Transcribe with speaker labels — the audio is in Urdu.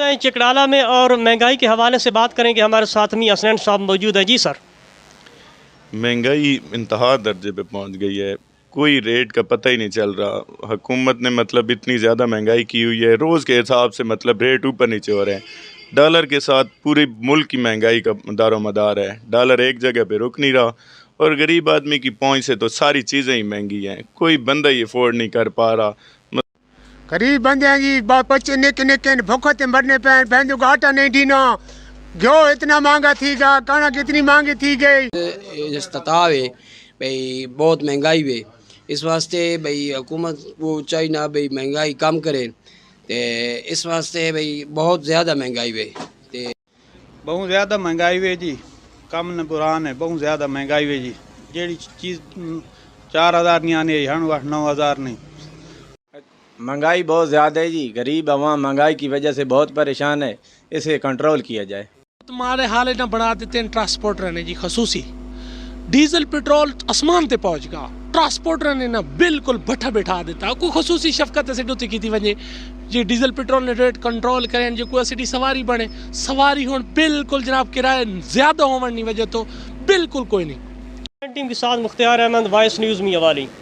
Speaker 1: ہیں چکڑالہ میں اور مہنگائی کے حوالے سے بات کریں کہ ہمارے ساتھ میں حسنین صاحب موجود ہیں. جی سر.
Speaker 2: مہنگائی انتہا درجے پہ پہنچ گئی ہے، کوئی ریٹ کا پتہ ہی نہیں چل رہا. حکومت نے مطلب اتنی زیادہ مہنگائی کی ہوئی ہے، روز کے حساب سے مطلب ریٹ اوپر نیچے ہو رہے ہیں. ڈالر کے ساتھ پورے ملک کی مہنگائی کا دار و مدار ہے. ڈالر ایک جگہ پہ رک نہیں رہا اور غریب آدمی کی پہنچ سے تو ساری چیزیں ہی مہنگی ہیں. کوئی بندہ ہی افورڈ نہیں کر پا رہا.
Speaker 3: غریب بندے ہیں جی، بچے نکے نکے بھوکوں تے مرنے پہ، بہنوں کا آٹا نہیں ڈھینا، گھیو اتنا مہنگا تھی گا، کڑک اتنی مہنگی تھی گئی.
Speaker 4: استطاع ہے بھئی بہت مہنگائی ہوئے، اس واسطے بھئی حکومت کو چاہیے نہ بھئی مہنگائی کم کرے، تے اس واسطے بھئی بہت زیادہ مہنگائی ہوئے.
Speaker 5: بہت زیادہ مہنگائی ہوئے جی، کم نہ بران ہے، بہت زیادہ مہنگائی ہوئے جی. جیڑی چیز 4000 نہیں آنی ہے، 9000 نہیں.
Speaker 6: مہنگائی بہت زیادہ ہے جی، غریب عوام مہنگائی کی وجہ سے بہت پریشان ہے، اسے کنٹرول کیا جائے.
Speaker 7: تمہارے حالے نہ بڑھا دیتے ہیں ٹرانسپورٹر نے جی، خصوصی ڈیزل پیٹرول آسمان تے پہنچ گا، ٹرانسپورٹر نے نا بالکل بٹھا بٹھا دیتا. کوئی خصوصی شفقت سے ڈوتی کی تھی وجہ جی ڈیزل پیٹرول نے ریٹ کنٹرول کریں جو کوئی سٹی سواری بنے سواری ہون بالکل جناب کرایہ زیادہ ہونے وجہ تو بالکل کوئی نہیں.
Speaker 1: ٹیم کے ساتھ مختار احمد، وائس نیوز میاں والی.